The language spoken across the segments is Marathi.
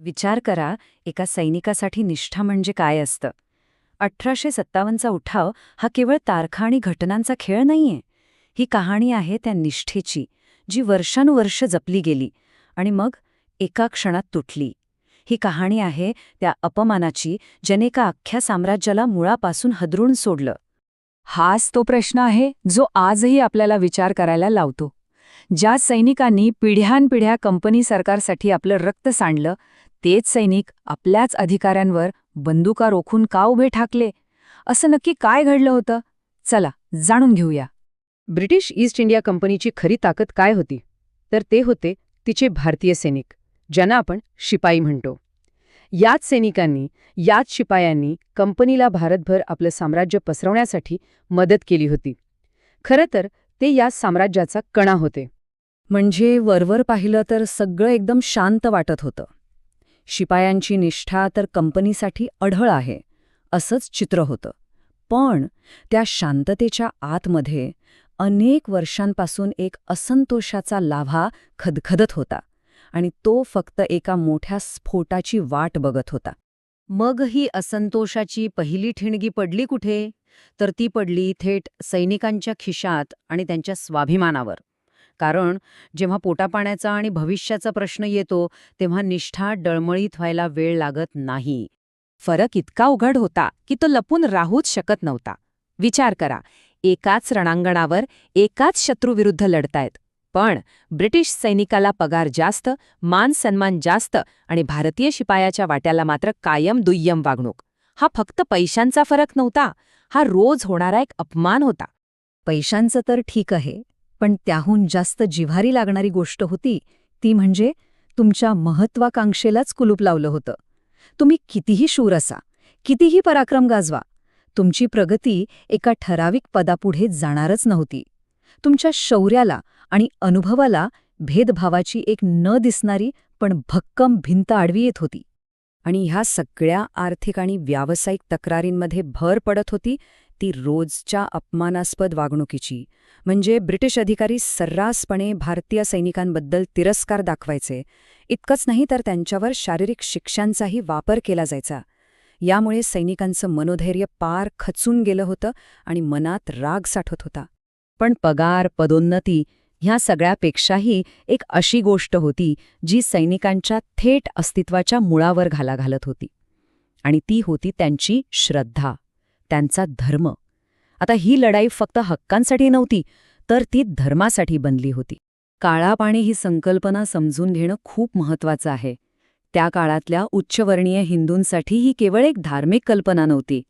विचार करा, एका सैनिकासाठी निष्ठा म्हणजे काय असतं. 1857चा उठाव हा केवळ तारखा आणि घटनांचा खेळ नाहीये. ही कहाणी आहे त्या निष्ठेची, जी वर्षानुवर्ष जपली गेली आणि मग एका क्षणात तुटली. ही कहाणी आहे त्या अपमानाची, ज्याने एका अख्ख्या साम्राज्याला मुळापासून हदरून सोडलं. हाच तो प्रश्न आहे जो आजही आपल्याला विचार करायला लावतो. ज्या सैनिकांनी पिढ्यानपिढ्या कंपनी सरकारसाठी आपलं रक्त सांडलं, तेच सैनिक आपल्याच अधिकाऱ्यांवर बंदुका रोखून का उभे ठाकले? असं नक्की काय घडलं होतं? चला जाणून घेऊया. ब्रिटिश ईस्ट इंडिया कंपनीची खरी ताकद काय होती? तर ते होते तिचे भारतीय सैनिक, ज्यांना आपण शिपाई म्हणतो. याच सैनिकांनी, याच शिपायांनी कंपनीला भारतभर आपलं साम्राज्य पसरवण्यासाठी मदत केली होती. खरं तर ते या साम्राज्याचा कणा होते. म्हणजे वरवर पाहिलं तर सगळं एकदम शांत वाटत होतं. शिपायांची निष्ठा तर कंपनीसाठी अढळ आहे, असंच चित्र होतं. पण त्या शांततेच्या आतमध्ये अनेक वर्षांपासून एक असंतोषाचा लाव्हा खदखदत होता आणि तो फक्त एका मोठ्या स्फोटाची वाट बघत होता. मग ही असंतोषाची पहिली ठिणगी पडली कुठे? तर ती पडली थेट सैनिकांच्या खिशात आणि त्यांच्या स्वाभिमानावर. कारण जेव्हा पोटापाण्याचा आणि भविष्याचा प्रश्न येतो, तेव्हा निष्ठा डळमळीत व्हायला वेळ लागत नाही. फरक इतका उघड होता की तो लपून राहूच शकत नव्हता. विचार करा, एकाच रणांगणावर एकाच शत्रूविरुद्ध लढतायत, पण ब्रिटिश सैनिकाला पगार जास्त, मान सन्मान जास्त आणि भारतीय शिपायाच्या वाट्याला मात्र कायम दुय्यम वागणूक. हा फक्त पैशांचा फरक नव्हता, हा रोज होणारा एक अपमान होता. पैशांचं तर ठीक आहे, पण त्याहून जास्त जिव्हारी लागणारी गोष्ट होती ती म्हणजे तुमच्या महत्वाकांक्षेलाच कुलूप लावलं होतं. तुम्ही कितीही शूर असा, कितीही पराक्रम गाजवा, तुमची प्रगती एका ठराविक पदापुढे जाणारच नव्हती. तुमच्या शौर्याला आणि अनुभवाला भेदभावाची एक न दिसणारी पण भक्कम भिंत आडवी येत होती. आणि ह्या सगळ्या आर्थिक आणि व्यावसायिक तक्रारींमध्ये भर पडत होती ती रोजच्या अपमानास्पद वागणुकीची. म्हणजे ब्रिटिश अधिकारी सर्रासपणे भारतीय सैनिकांबद्दल तिरस्कार दाखवायचे. इतकंच नाही तर त्यांच्यावर शारीरिक शिक्षांचाही वापर केला जायचा. यामुळे सैनिकांचं मनोधैर्य पार खचून गेलं होतं आणि मनात राग साठत होता. पण पगार, पदोन्नती ह्या सगळ्यापेक्षाही एक अशी गोष्ट होती जी सैनिकांच्या थेट अस्तित्वाच्या मुळावर घाला घालत होती. आणि ती होती त्यांची श्रद्धा, त्यांचा धर्म. आता ही लढाई फक्त हक्कांसाठी नव्हती, तर ती धर्मासाठी बनली होती. काळापाणी ही संकल्पना समजून घेणं खूप महत्वाचं आहे. त्या काळातल्या उच्चवर्णीय हिंदूंसाठी ही केवळ एक धार्मिक कल्पना नव्हती.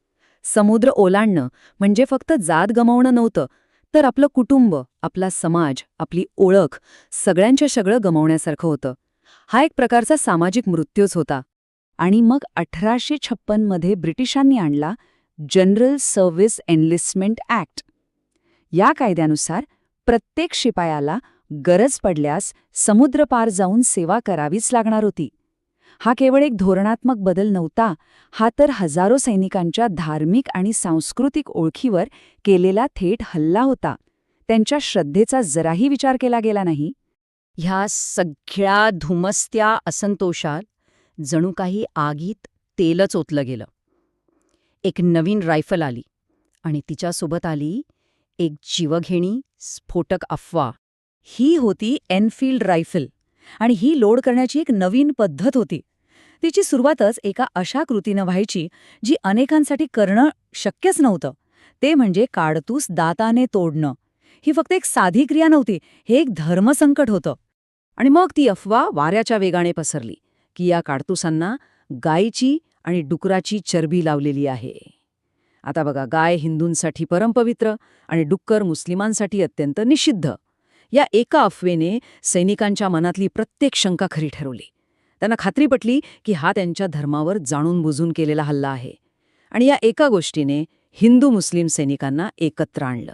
समुद्र ओलांडणं म्हणजे फक्त जात गमावणं नव्हतं, तर आपलं कुटुंब, आपला समाज, आपली ओळख सगळ्यांच्या सगळं गमावण्यासारखं होतं. हा एक प्रकारचा सामाजिक मृत्यूच होता. आणि मग 1856 मध्ये ब्रिटिशांनी आणला जनरल सर्व्हिस एनलिस्टमेंट ॲक्ट. या कायद्यानुसार प्रत्येक शिपायाला गरज पडल्यास समुद्रपार जाऊन सेवा करावीच लागणार होती. हा केवळ एक धोरणात्मक बदल नव्हता, हा तर हजारो सैनिकांच्या धार्मिक आणि सांस्कृतिक ओळखीवर केलेला थेट हल्ला होता. त्यांच्या श्रद्धेचा जराही विचार केला गेला नाही. ह्या सगळ्या धुमसत्या असंतोषात जणू काही आगीत तेलच ओतलं गेलं. एक नवीन रायफल आली आणि तिच्यासोबत आली एक जीवघेणी स्फोटक अफवा. ही होती एनफील्ड रायफल आणि ही लोड करण्याची एक नवीन पद्धत होती. तिची सुरुवातच एका अशा कृतीनं व्हायची जी अनेकांसाठी करणं शक्यच नव्हतं. ते म्हणजे काडतूस दाताने तोडणं. ही फक्त एक साधी क्रिया नव्हती, हे एक धर्मसंकट होतं. आणि मग ती अफवा वाऱ्याच्या वेगाने पसरली की या काडतुसांना गायीची आणि डुकराची चरबी लावलेली आहे. आता बघा, गाय हिंदूंसाठी परमपवित्र आणि डुक्कर मुस्लिमांसाठी अत्यंत निषिद्ध. या एका अफवेने सैनिकांच्या मनातली प्रत्येक शंका खरी ठरवली. त्यांना खात्री पटली की हा त्यांच्या धर्मावर जाणून बुजून केलेला हल्ला आहे. आणि या एका गोष्टीने हिंदू मुस्लिम सैनिकांना एकत्र आणलं.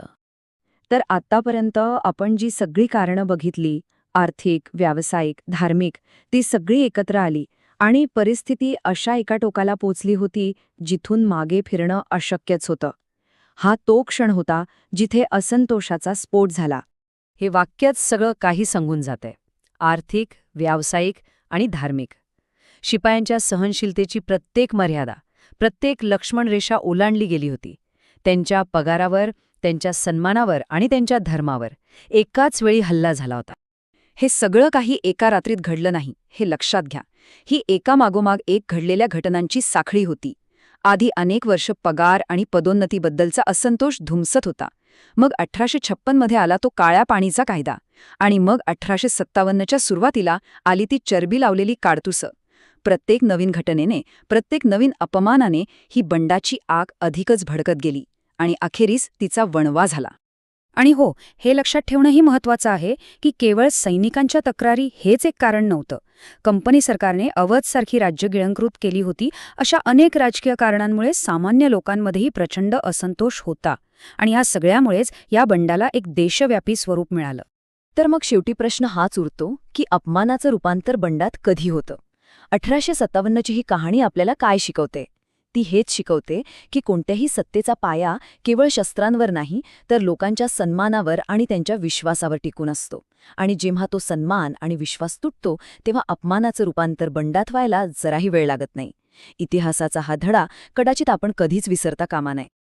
तर आतापर्यंत आपण जी सगळी कारणं बघितली, आर्थिक, व्यावसायिक, धार्मिक, ती सगळी एकत्र आली आणि परिस्थिती अशा एका टोकाला पोचली होती जिथून मागे फिरणं अशक्यच होतं. हा तो क्षण होता जिथे असंतोषाचा स्फोट झाला. हे वाक्यच सगळं काही सांगून जातंय. आर्थिक, व्यावसायिक आणि धार्मिक. शिपायांच्या सहनशीलतेची प्रत्येक मर्यादा, प्रत्येक लक्ष्मणरेषा ओलांडली गेली होती. त्यांच्या पगारावर, त्यांच्या सन्मानावर आणि त्यांच्या धर्मावर एकाच वेळी हल्ला झाला होता. हे सगळं काही एका रात्रीत घडलं नाही, हे लक्षात घ्या. ही एकामागोमाग एक घडलेल्या घटनांची साखळी होती. आधी अनेक वर्ष पगार आणि पदोन्नतीबद्दलचा असंतोष धुमसत होता. मग 1856 मध्ये आला तो काळ्या पाणीचा कायदा, आणि मग 1857च्या सुरुवातीला आली ती चरबी लावलेली काडतुसं. प्रत्येक नवीन घटनेने, प्रत्येक नवीन अपमानाने ही बंडाची आग अधिकच भडकत गेली आणि अखेरीस तिचा वणवा झाला. आणि हो, हे लक्षात ठेवणंही महत्त्वाचं आहे की केवळ सैनिकांच्या तक्रारी हेच एक कारण नव्हतं. कंपनी सरकारने अवधसारखी राज्य गिळंकृत केली होती. अशा अनेक राजकीय कारणांमुळे सामान्य लोकांमध्येही प्रचंड असंतोष होता, आणि या सगळ्यामुळेच या बंडाला एक देशव्यापी स्वरूप मिळालं. तर मग शेवटी प्रश्न हाच उरतो की अपमानाचं रूपांतर बंडात कधी होतं? 1857ची ही कहाणी आपल्याला काय शिकवते? ती हेच शिकवते की कोणत्याही सत्तेचा पाया केवळ शस्त्रांवर नाही, तर लोकांच्या सन्मानावर आणि त्यांच्या विश्वासावर टिकून असतो. आणि जेव्हा तो सन्मान आणि विश्वास तुटतो, तेव्हा अपमानाचं रूपांतर बंडात व्हायला जराही वेळ लागत नाही. इतिहासाचा हा धडा कदाचित आपण कधीच विसरता कामा नये.